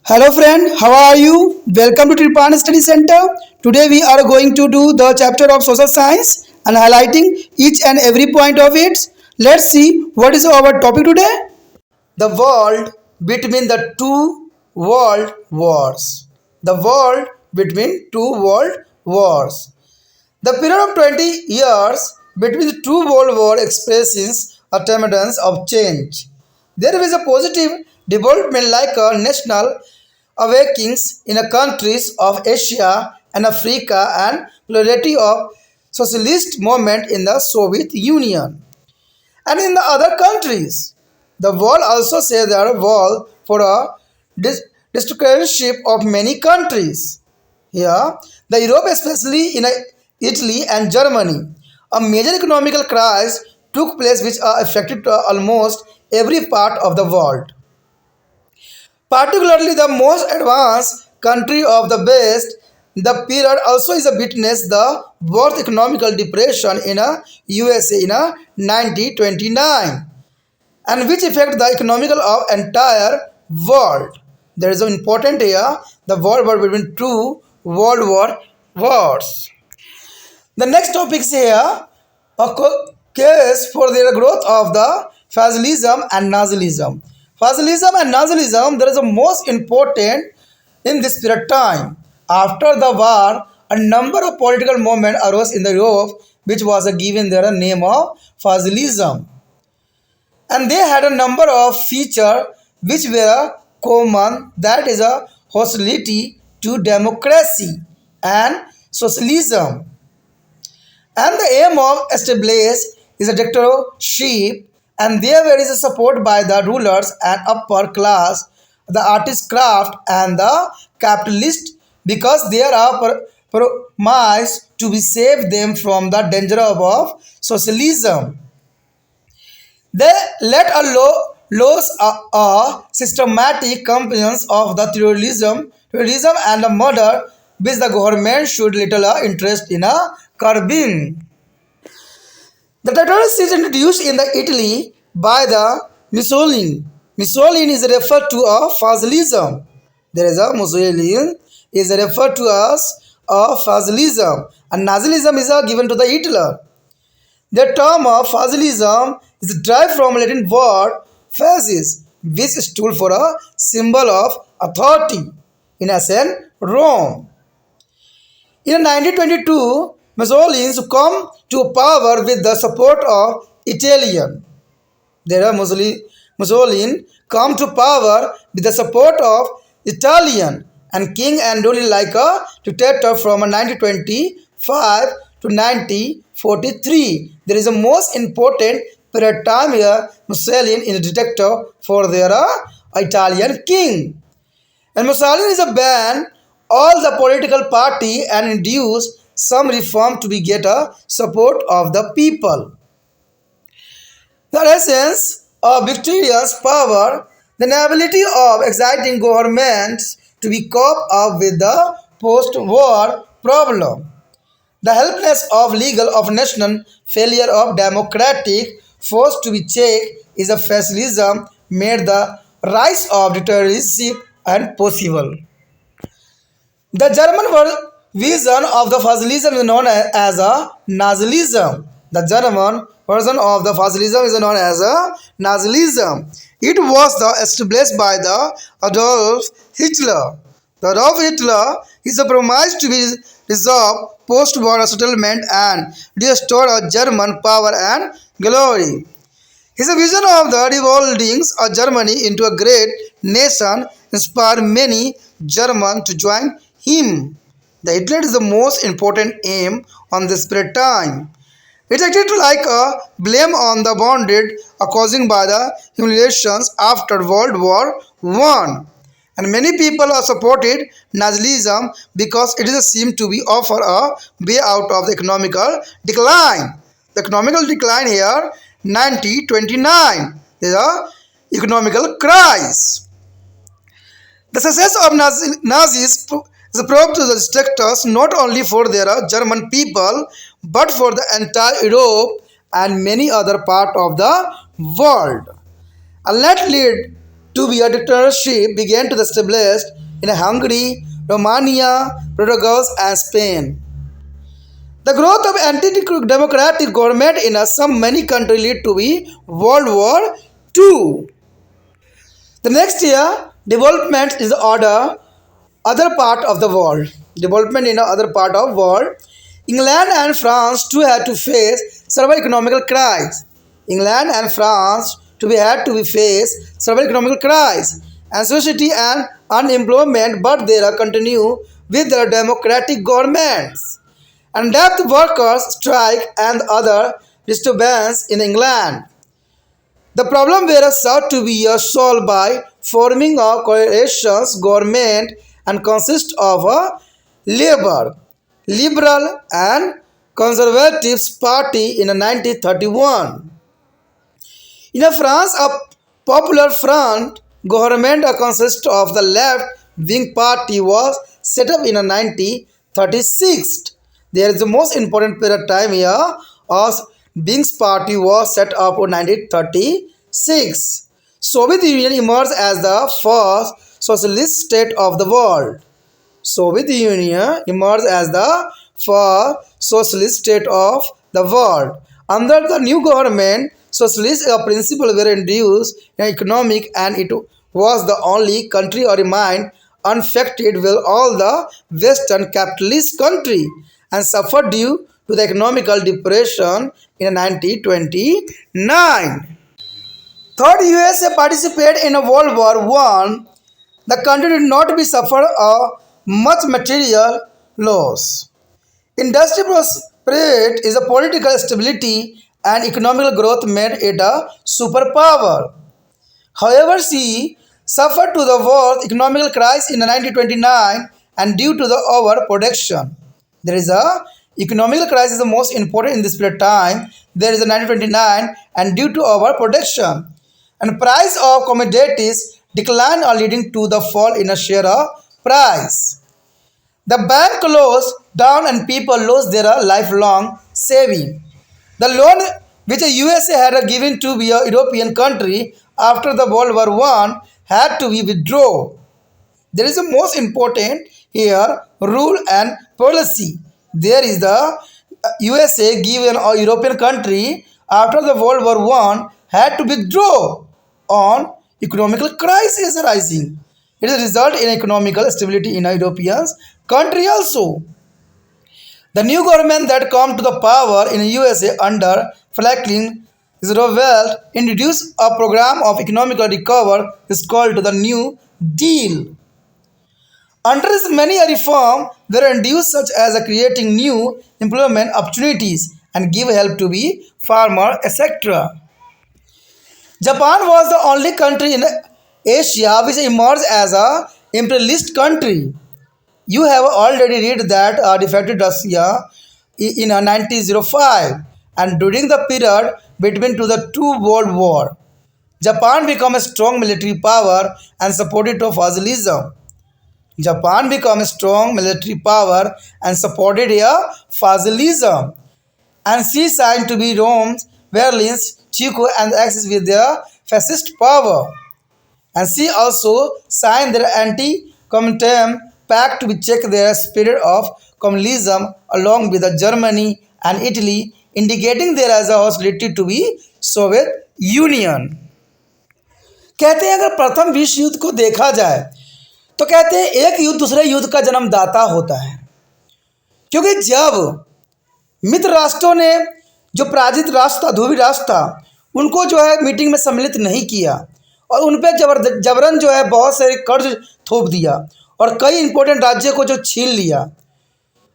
Hello friend, how are you? Welcome to Tripan Study Center. Today we are going to do the chapter of social science and highlighting each and every point of it. Let's see what is our topic today. The world between the two world wars. The world between two world wars. The period of 20 years between the two world wars expresses a tremendous of change. There is a positive development like a national awakenings in the countries of Asia and Africa and plurality of socialist movement in the Soviet Union and in the other countries. The world also says there wall for a dictatorship of many countries. Here, the Europe, especially in Italy and Germany, a major economical crisis took place which affected almost every part of the world. Particularly the most advanced country of the West, the period also is a witness the worst economical depression in a USA in a 1929 and which affect the economical of entire world. There is an important here, the world war between two world war wars. The next topic is here, case for the growth of the fascism and Nazism. Fascism and Nazism, there is a most important in this period of time. After the war, a number of political movements arose in the Europe, which was given their name of fascism. And they had a number of features which were common, that is a hostility to democracy and socialism, and the aim of establish is a dictatorship, and there is a support by the rulers and upper class, the artist craft and the capitalist, because they are promised to be save them from the danger of socialism. They let laws a systematic compliance of the terrorism and the murder, which the government should little interest in curbing. The dictatorship is introduced in the Italy by the Mussolini. Mussolini is referred to as fascism. There is a Mussolini is referred to as a fascism, and Nazism is given to the Hitler. The term of fascism is derived from Latin word fascis, which stood for a symbol of authority, in essence, Rome. In 1922, Mussolini come to power with the support of Italian. There are Mussolini come to power with the support of Italian and king and ruling like a dictator from 1925 to 1943. There is a most important period of time here. Mussolini is a dictator for their Italian king. And Mussolini is a ban all the political party and induce some reform to be get a support of the people. The essence of victorious power, the ability of exciting governments to be cope up with the post-war problem, the helplessness of legal of national failure of democratic force to be checked is a fascism made the rise of dictatorship and possible. The German vision of the fascism is known as a Nazism. The German version of the fascism is known as a Nazism. It was established by the Adolf Hitler. The Adolf Hitler is a promise to be resolve post-war settlement and restore a German power and glory. His vision of the revolving Germany into a great nation inspired many Germans to join him. The Hitler is the most important aim on this period time. It acted like a blame on the wounded caused by the humiliations after World War I. And many people are supported Nazism because it is seemed to be offer a way out of the economical decline. The economical decline here 1929 is a economical crisis. The success of Nazis is a proof to the detractors not only for their German people but for the entire Europe and many other part of the world. And let lead to be a dictatorship began to establish in Hungary, Romania, Portugal, and Spain. The growth of anti-democratic government in some many countries led to be World War II. The next year, development is other part of the world. Development in other part of world. England and France too had to face several economical crises. England and France had to face several economical crises and society and unemployment, but they continue with their democratic governments. And depth workers strike and other disturbance in England. The problem were sought to be solved by forming a coalition government and consist of a Labour, Liberal and Conservatives party in 1931. In France, a Popular Front government consists of the left-wing party was set up in 1936. There is the most important period of time here. As Bing's party was set up in 1936. Soviet Union emerged as the first socialist state of the world. Soviet Union emerged as the first socialist state of the world. Under the new government, socialist principles were introduced in economic, and it was the only country remained unaffected while all the Western capitalist country and suffered due to the economical depression in 1929. Third, USA participated in World War I. The country did not be suffered much material loss. Industry prosperity is a political stability and economic growth made it a superpower. However, she suffered to the worst economic crisis in 1929 and due to the overproduction. There is a economic crisis the most important in this period of time. There is a 1929 and due to overproduction. And price of commodities decline are leading to the fall in a share of price. The bank closed down and people lost their lifelong saving. The loan which the USA had given to a European country after the World War I had to be withdrawn. There is the most important here rule and policy. There is the USA given a European country after the World War I had to withdraw on economical crisis arising. It is a result in economical stability in a European country also. The new government that come to the power in USA under Franklin Roosevelt introduced a program of economic recovery is called the New Deal. Under this, many reforms were introduced such as creating new employment opportunities and give help to be farmer, etc. Japan was the only country in Asia which emerged as a imperialist country. You have already read that defeated Russia in 1905, and during the period between the two world wars, Japan became a strong military power and supported of fascism. Japan became a strong military power and supported fascism, and she signed to be Rome's, Berlin's, Chico and Axis with their fascist power. And she also signed their anti-communism pact to check their spirit of communism along with Germany and Italy, indicating their as a hostility to be Soviet Union. कहते हैं अगर प्रथम विश्व युद्ध को देखा जाए तो कहते हैं एक युद्ध दूसरे युद्ध का जन्मदाता होता है, क्योंकि जब मित्र राष्ट्रों ने जो पराजित राष्ट्र था, ध्रुवीय राष्ट्र था, उनको जो है मीटिंग में सम्मिलित नहीं किया और उन पर जबरन जो है बहुत सारे कर्ज थोप दिया और कई इंपॉर्टेंट राज्यों को जो छीन लिया,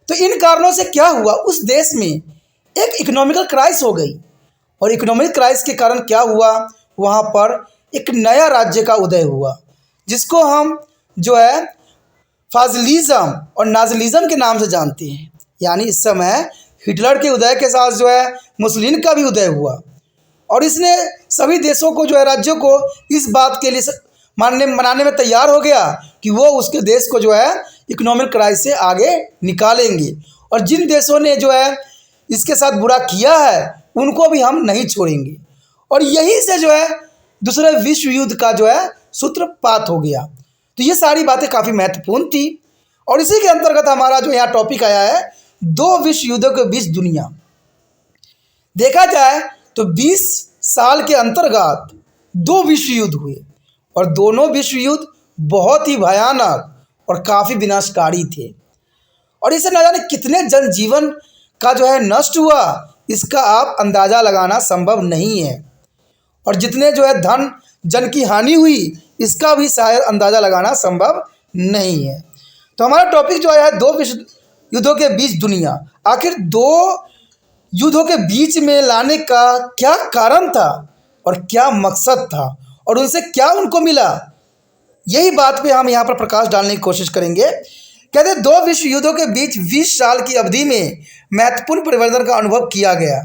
तो इन कारणों से क्या हुआ, उस देश में एक इकोनॉमिकल क्राइसिस हो गई। और इकोनॉमिक क्राइसिस के कारण क्या हुआ, वहाँ पर एक नया राज्य का उदय हुआ जिसको हम जो है फासिज्म और नाज़िज्म के नाम से जानते हैं। यानी इस समय हिटलर के उदय के साथ जो है मुसोलिनी का भी उदय हुआ और इसने सभी देशों को जो है राज्यों को इस बात के लिए मनाने में तैयार हो गया कि वो उसके देश को जो है इकोनॉमिक क्राइसिस से आगे निकालेंगे और जिन देशों ने जो है इसके साथ बुरा किया है उनको भी हम नहीं छोड़ेंगे। और यहीं से जो है दूसरे विश्व युद्ध का जो है सूत्रपात हो गया। तो ये सारी बातें काफ़ी महत्वपूर्ण थी और इसी के अंतर्गत हमारा जो यहाँ टॉपिक आया है, दो विश्व युद्धों के बीच दुनिया। देखा जाए तो 20 साल के अंतर्गत दो विश्व युद्ध हुए और दोनों विश्व युद्ध बहुत ही भयानक और काफ़ी विनाशकारी थे और इससे न जाने कितने जनजीवन का जो है नष्ट हुआ, इसका आप अंदाज़ा लगाना संभव नहीं है और जितने जो है धन जन की हानि हुई, इसका भी शायद अंदाज़ा लगाना संभव नहीं है। तो हमारा टॉपिक जो है दो विश्व युद्धों के बीच दुनिया। आखिर दो युद्धों के बीच में लाने का क्या कारण था और क्या मकसद था और उनसे क्या उनको मिला, यही बात पे हम यहाँ पर प्रकाश डालने की कोशिश करेंगे। कहते हैं दो विश्व युद्धों के बीच 20 साल की अवधि में महत्वपूर्ण परिवर्तन का अनुभव किया गया।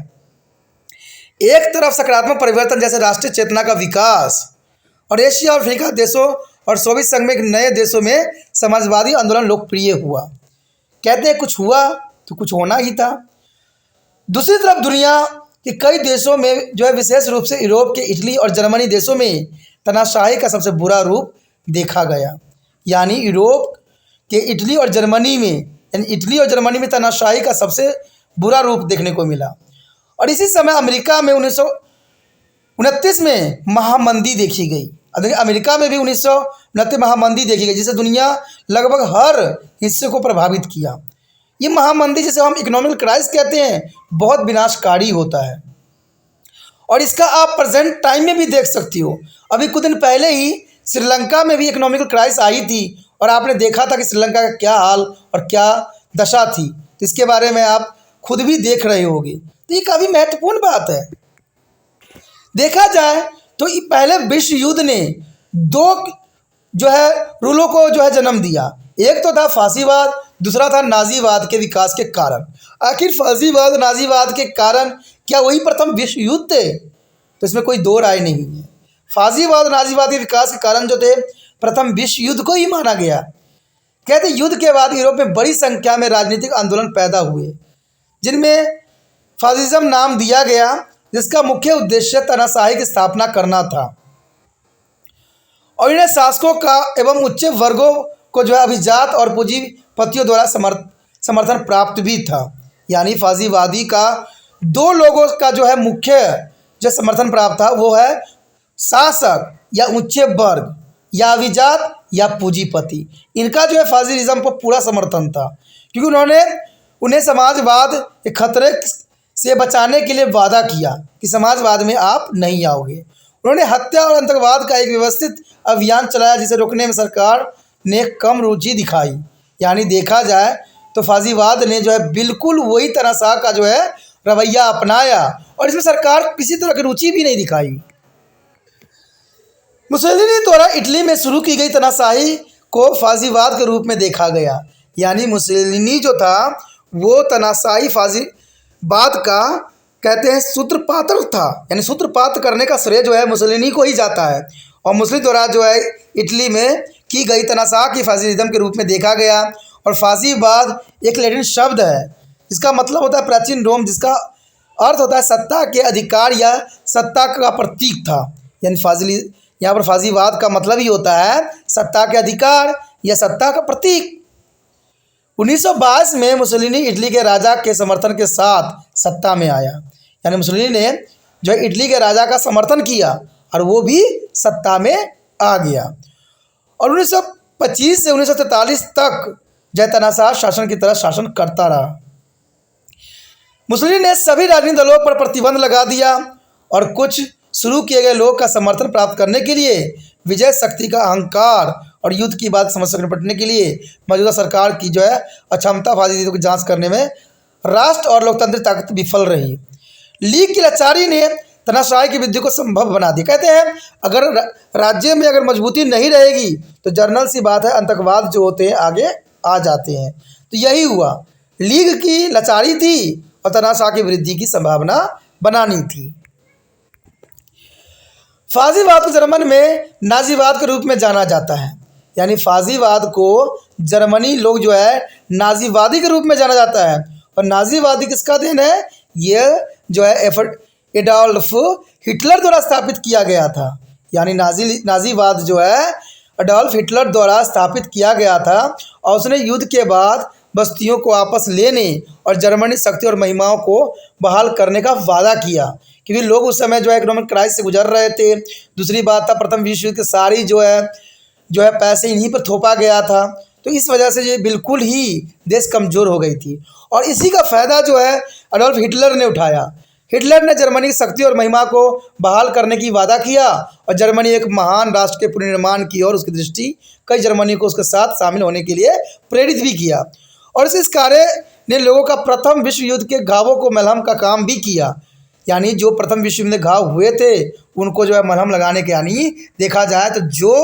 एक तरफ सकारात्मक परिवर्तन जैसे राष्ट्रीय चेतना का विकास और एशिया और अफ्रीका देशों और सोवियत संघ में नए देशों में समाजवादी आंदोलन लोकप्रिय हुआ। कहते हैं कुछ हुआ तो कुछ होना ही था। दूसरी तरफ दुनिया के कई देशों में जो है विशेष रूप से यूरोप के इटली और जर्मनी देशों में तानाशाही का सबसे बुरा रूप देखा गया। यानी यूरोप के इटली और जर्मनी में तानाशाही का सबसे बुरा रूप देखने को मिला। और इसी समय अमेरिका में 1929 में महामंदी देखी गई। अमेरिका में भी 1929 महामंदी देखी गई, जिससे दुनिया लगभग हर हिस्से को प्रभावित किया। ये महामंदी जिसे हम इकोनॉमिक क्राइसिस कहते हैं, बहुत विनाशकारी होता है और इसका आप प्रेजेंट टाइम में भी देख सकती हो। अभी कुछ दिन पहले ही श्रीलंका में भी इकोनॉमिक क्राइसिस आई थी और आपने देखा था कि श्रीलंका का क्या हाल और क्या दशा थी। तो इसके बारे में आप खुद भी देख रहे होंगे। तो ये काफ़ी महत्वपूर्ण बात है। देखा जाए तो ये पहले विश्व युद्ध ने दो जो है रूलों को जो है जन्म दिया। एक तो था फांसीवाद, दूसरा था नाजीवाद के विकास के कारण। आखिर फांसीवाद नाजीवाद के कारण क्या वही प्रथम विश्व युद्ध थे? तो इसमें कोई दो राय नहीं है। फांसीवाद नाजीवाद के विकास के कारण जो थे प्रथम विश्व युद्ध को ही माना गया। कहते युद्ध के बाद यूरोप में बड़ी संख्या में राजनीतिक आंदोलन पैदा हुए, जिनमें फासिज्म नाम दिया गया, जिसका मुख्य उद्देश्य तानाशाही की स्थापना करना था और इन्हें शासकों का एवं उच्च वर्गों को जो है अभिजात और पूंजीपतियों द्वारा समर्थन प्राप्त भी था। यानी फांसीवादी का दो लोगों का जो है मुख्य जो समर्थन प्राप्त था, वो है शासक या उच्च वर्ग या अभिजात या पूंजीपति। इनका जो है फासिज्म पर पूरा समर्थन था, क्योंकि उन्होंने उन्हें समाजवाद के खतरे से बचाने के लिए वादा किया कि समाजवाद में आप नहीं आओगे। उन्होंने हत्या और आतंकवाद का एक व्यवस्थित अभियान चलाया, जिसे रोकने में सरकार ने कम रुचि दिखाई। यानी देखा जाए तो फांसीवाद ने जो है बिल्कुल वही तानाशाह का जो है रवैया अपनाया और इसमें सरकार किसी तरह की रुचि भी नहीं दिखाई। मुसोलिनी द्वारा इटली में शुरू की गई तानाशाही को फांसीवाद के रूप में देखा गया। यानी मुसोलिनी जो था वो तानाशाही फांसीवाद का कहते हैं सूत्रपात था। यानी सूत्रपात करने का श्रेय जो है मुसोलिनी को ही जाता है और मुसोलिनी द्वारा जो है इटली में की गई तानाशाह की फासिज्म के रूप में देखा गया। और फांसीवाद एक लैटिन शब्द है जिसका मतलब होता है प्राचीन रोम, जिसका अर्थ होता है सत्ता के अधिकार या सत्ता का प्रतीक था। यानी यहाँ पर फांसीवाद का मतलब ही होता है सत्ता के अधिकार या सत्ता का प्रतीक। 1922 में मुसोलिनी इटली के राजा के समर्थन के साथ सत्ता में आया। यानी मुसोलिनी ने जो है इटली के राजा का समर्थन किया और वो भी सत्ता में आ गया और 1925 से 1943 तक जो तानाशाह शासन की तरह शासन करता रहा। मुसोलिनी ने सभी राजनीतिक दलों पर प्रतिबंध लगा दिया और कुछ शुरू किए गए लोग का समर्थन प्राप्त करने के लिए विजय शक्ति का अहंकार और युद्ध की बात समस्या से निपटने के लिए मौजूदा सरकार की जो है अक्षमता फासिज्म की जांच करने में राष्ट्र और लोकतांत्रिक ताकत विफल रही। लीग की लाचारी ने तानाशाही की वृद्धि को संभव बना दिया। कहते हैं अगर राज्य में अगर मजबूती नहीं रहेगी तो जर्नल सी बात है आतंकवाद जो होते हैं आगे आ जाते हैं। तो यही हुआ, लीग की लाचारी थी और तानाशाह की वृद्धि की संभावना बनानी थी। फांसीवाद को जर्मन में नाजीवाद के रूप में जाना जाता है। यानी फांसीवाद को जर्मनी लोग जो है नाजीवादी के रूप में जाना जाता है और नाजीवादी किसका देन है? यह जो है एडोल्फ हिटलर द्वारा स्थापित किया गया था। यानी नाजीवाद जो है अडॉल्फ हिटलर द्वारा स्थापित किया गया था और उसने युद्ध के बाद बस्तियों को वापस लेने और जर्मनी शक्ति और महिमाओं को बहाल करने का वादा किया, क्योंकि लोग उस समय जो है इकोनॉमिक क्राइसिस से गुजर रहे थे। दूसरी बात था प्रथम विश्व युद्ध के सारी जो है पैसे इन्हीं पर थोपा गया था, तो इस वजह से ये बिल्कुल ही देश कमज़ोर हो गई थी और इसी का फ़ायदा जो है अडॉल्फ हिटलर ने उठाया। हिटलर ने जर्मनी की शक्ति और महिमा को बहाल करने की वादा किया और जर्मनी एक महान राष्ट्र के पुनर्निर्माण की और उसकी दृष्टि कई जर्मनी को उसके साथ शामिल होने के लिए प्रेरित भी किया और इस कार्य ने लोगों का प्रथम विश्व युद्ध के घावों को मलहम का काम भी किया। यानी जो प्रथम विश्व युद्ध में घाव हुए थे उनको जो है मलहम लगाने के, यानी देखा जाए तो जो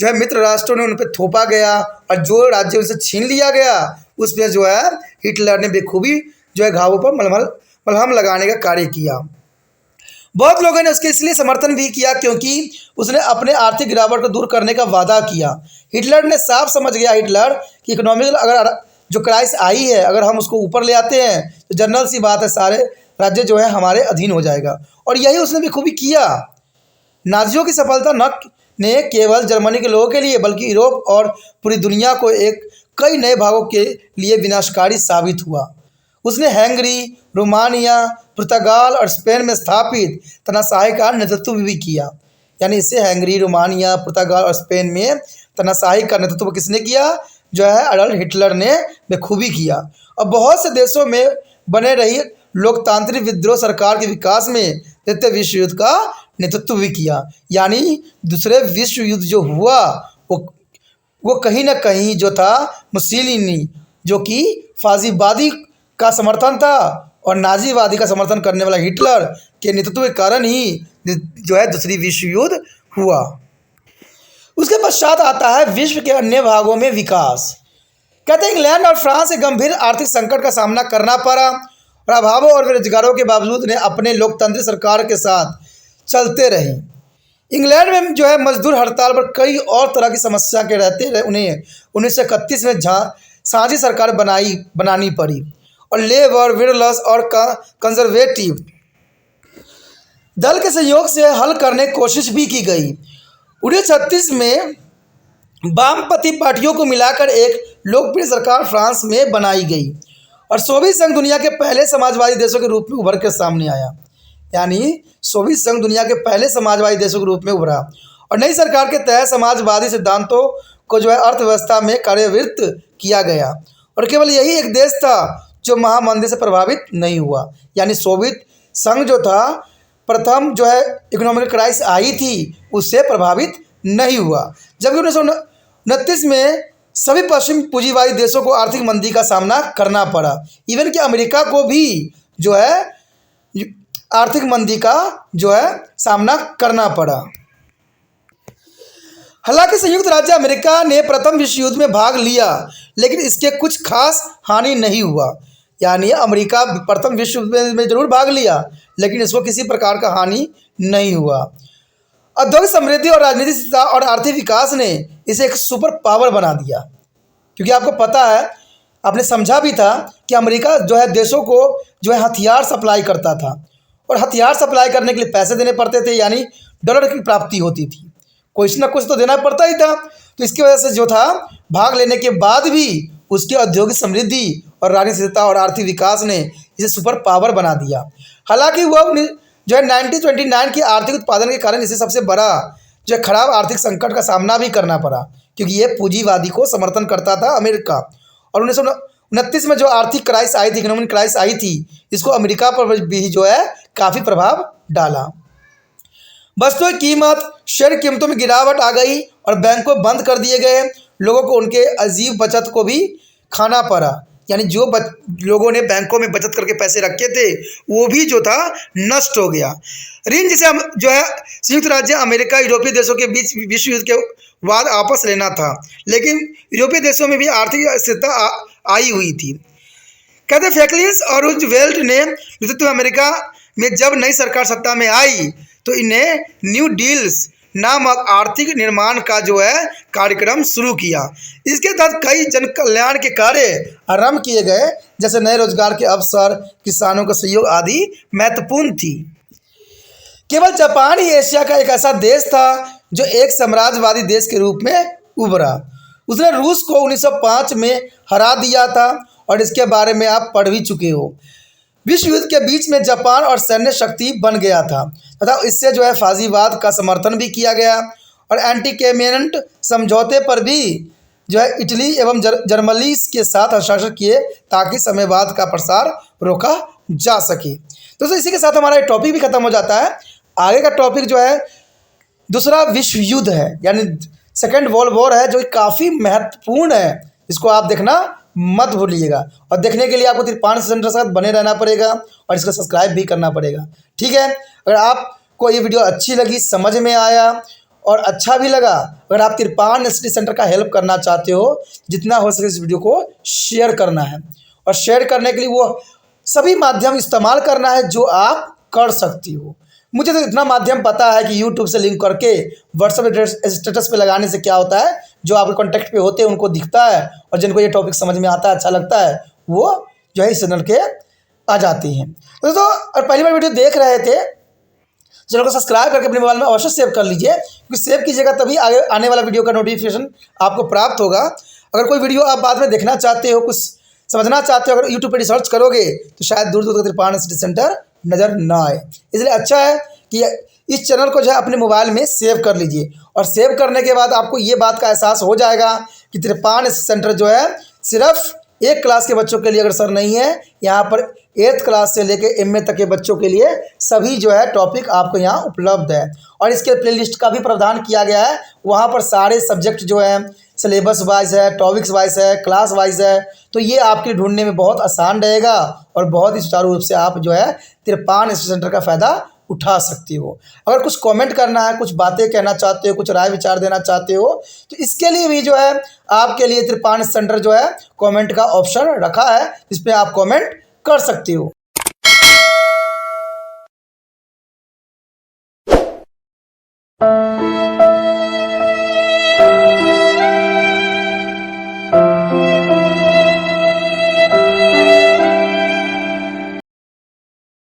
है मित्र राष्ट्रों ने उन पर थोपा गया और जो राज्य उनसे छीन लिया गया उसमें जो है हिटलर ने बेखूबी जो है घावों पर मलहम लगाने का कार्य किया। बहुत लोगों ने उसके इसलिए समर्थन भी किया क्योंकि उसने अपने आर्थिक गिरावट को दूर करने का वादा किया। हिटलर ने साफ समझ गया कि इकोनॉमिकल अगर जो क्राइसिस आई है अगर हम उसको ऊपर ले आते हैं तो जनरल सी बात है सारे राज्य जो है हमारे अधीन हो जाएगा और यही उसने बेखूबी किया। नाजियों की सफलता ने केवल जर्मनी के लोगों के लिए बल्कि यूरोप और पूरी दुनिया को कई नए भागों के लिए विनाशकारी साबित हुआ। उसने हंगरी, रोमानिया, पुर्तगाल और स्पेन में स्थापित तानाशाही का नेतृत्व भी किया। यानी इससे हंगरी, रोमानिया, पुर्तगाल और स्पेन में तानाशाही का नेतृत्व किसने किया? जो है अडॉल्फ हिटलर ने बखूबी किया। और बहुत से देशों में बने रही लोकतांत्रिक विद्रोह सरकार के विकास में द्वितीय विश्व युद्ध का नेतृत्व भी किया। यानी दूसरे विश्व युद्ध जो हुआ वो कहीं ना कहीं जो था मुसोलिनी जो कि फाजीवादी का समर्थन था और नाजीवादी का समर्थन करने वाला हिटलर के नेतृत्व के कारण ही जो है दूसरी विश्व युद्ध हुआ। उसके पश्चात आता है विश्व के अन्य भागों में विकास। कहते हैं इंग्लैंड और फ्रांस से गंभीर आर्थिक संकट का सामना करना पड़ा और अभावों और बेरोजगारों के बावजूद ने अपने लोकतांत्रिक सरकार के साथ चलते रहे। इंग्लैंड में जो है मजदूर हड़ताल पर कई और तरह की समस्या के रहते रहे। उन्हें 1931 में साझी सरकार बनानी पड़ी और लेबर, विरलस और कंजर्वेटिव दल के सहयोग से हल करने की कोशिश भी की गई। 1936 में वामपंथी पार्टियों को मिलाकर एक लोकप्रिय सरकार फ्रांस में बनाई गई और सोवियत संघ दुनिया के पहले समाजवादी देशों के रूप में उभर कर सामने आया। यानी सोवियत संघ दुनिया के पहले समाजवादी देशों के रूप में उभरा और नई सरकार के तहत समाजवादी सिद्धांतों को जो है अर्थव्यवस्था में कार्यान्वित किया गया और केवल यही एक देश था जो महामंदी से प्रभावित नहीं हुआ। यानी सोवियत संघ जो था प्रथम जो है इकोनॉमिक क्राइसिस आई थी उससे प्रभावित नहीं हुआ, जबकि 1929 में सभी पश्चिम पूंजीवादी देशों को आर्थिक मंदी का सामना करना पड़ा। इवन कि अमेरिका को भी जो है आर्थिक मंदी का जो है सामना करना पड़ा। हालांकि संयुक्त राज्य अमेरिका ने प्रथम विश्व युद्ध में भाग लिया लेकिन इसके कुछ खास हानि नहीं हुआ। यानी अमेरिका प्रथम विश्व युद्ध में जरूर भाग लिया लेकिन इसको किसी प्रकार का हानि नहीं हुआ। औद्योगिक समृद्धि और राजनीतिक स्थिरता और आर्थिक विकास ने इसे एक सुपर पावर बना दिया, क्योंकि आपको पता है आपने समझा भी था कि अमेरिका जो है देशों को जो है हथियार सप्लाई करता था और हथियार सप्लाई करने के लिए पैसे देने पड़ते थे, यानी डॉलर की प्राप्ति होती थी, कुछ ना कुछ तो देना पड़ता ही था। तो इसकी वजह से जो था भाग लेने के बाद भी उसकी औद्योगिक समृद्धि और राजनीतिक स्थिरता और आर्थिक विकास ने इसे सुपर पावर बना दिया। हालांकि वह जो है 1929 के आर्थिक उत्पादन के कारण इसे सबसे बड़ा जो है खराब आर्थिक संकट का सामना भी करना पड़ा, क्योंकि ये पूंजीवादी को समर्थन करता था अमेरिका। और 1929 में जो आर्थिक क्राइसिस आई थी, इकोनॉमिक क्राइसिस आई थी, इसको अमेरिका पर भी जो है काफ़ी प्रभाव डाला। वस्तुओं की कीमत, शेयर कीमतों में गिरावट आ गई और बैंक को बंद कर दिए गए। लोगों को उनके अजीब बचत को भी खाना पड़ा, यानी जो लोगों ने बैंकों में बचत करके पैसे रखे थे वो भी जो था नष्ट हो गया। ऋण जिसे जो है संयुक्त राज्य अमेरिका यूरोपीय देशों के बीच विश्व युद्ध के बाद वापस लेना था, लेकिन यूरोपीय देशों में भी आर्थिक अस्थिरता आई हुई थी। कहते फ्रैंकलिन और रूजवेल्ट ने नेतृत्व अमेरिका में जब नई सरकार सत्ता में आई तो इन्हें न्यू डील्स नामक आर्थिक निर्माण का जो है कार्यक्रम शुरू किया। इसके तहत कई जन कल्याण के कार्य आरंभ किए गए, जैसे नए रोजगार के अवसर, किसानों का सहयोग आदि महत्वपूर्ण थी। केवल जापान ही एशिया का एक ऐसा देश था जो एक साम्राज्यवादी देश के रूप में उभरा। उसने रूस को 1905 में हरा दिया था और इसके बारे में आप पढ़ भी चुके हो। विश्व युद्ध के बीच में जापान और सैन्य शक्ति बन गया था तथा इससे जो है फाजीवाद का समर्थन भी किया गया और एंटी केमेंट समझौते पर भी जो है इटली एवं जर्मनी के साथ हस्ताक्षर किए ताकि साम्यवाद का प्रसार रोका जा सके। दोस्तों इसी के साथ हमारा ये टॉपिक भी खत्म हो जाता है। आगे का टॉपिक जो है दूसरा विश्व युद्ध है, यानी सेकेंड वर्ल्ड वॉर है, जो काफ़ी महत्वपूर्ण है। इसको आप देखना मत भूलिएगा और देखने के लिए आपको तिरपान सेंटर के साथ बने रहना पड़ेगा और इसको सब्सक्राइब भी करना पड़ेगा। ठीक है, अगर आपको ये वीडियो अच्छी लगी, समझ में आया और अच्छा भी लगा, अगर आप तिरपान स्टडी सेंटर का हेल्प करना चाहते हो, जितना हो सके इस वीडियो को शेयर करना है और शेयर करने के लिए वो सभी माध्यम इस्तेमाल करना है जो आप कर सकती हो। मुझे तो इतना माध्यम पता है कि यूट्यूब से लिंक करके व्हाट्सएप स्टेटस पे लगाने से क्या होता है, जो आपके कॉन्टैक्ट पे होते हैं उनको दिखता है और जिनको ये टॉपिक समझ में आता है, अच्छा लगता है, वो जो है इस चैनल के आ जाती हैं। दोस्तों और पहली बार वीडियो देख रहे थे, चैनल को सब्सक्राइब करके अपने मोबाइल में अवश्य सेव कर लीजिए, क्योंकि सेव कीजिएगा तभी आगे आने वाला वीडियो का नोटिफिकेशन आपको प्राप्त होगा। अगर कोई वीडियो आप बाद में देखना चाहते हो, कुछ समझना चाहते हो, अगर यूट्यूब पर रिसर्च करोगे तो शायद दूर दूर तक तिरपान स्टडी सेंटर नज़र ना आए। इसलिए अच्छा है कि इस चैनल को जो है अपने मोबाइल में सेव कर लीजिए और सेव करने के बाद आपको ये बात का एहसास हो जाएगा कि तिरपान सेंटर जो है सिर्फ एक क्लास के बच्चों के लिए अग्रसर नहीं है, यहाँ पर 8th क्लास से लेकर MA तक के बच्चों के लिए सभी जो है टॉपिक आपको यहाँ उपलब्ध है और इसके प्लेलिस्ट का भी प्रावधान किया गया है। वहाँ पर सारे सब्जेक्ट जो है सिलेबस वाइज है, टॉपिक्स वाइज है, क्लास वाइज है, तो ये आपके ढूंढने में बहुत आसान रहेगा और बहुत ही सुचारू रूप से आप जो है तिरपान स्टडी सेंटर का फ़ायदा उठा सकती हो। अगर कुछ कमेंट करना है, कुछ बातें कहना चाहते हो, कुछ राय विचार देना चाहते हो, तो इसके लिए भी जो है आपके लिए तिरपान सेंटर जो है कमेंट का ऑप्शन रखा है, जिस पे आप कमेंट कर सकती हो।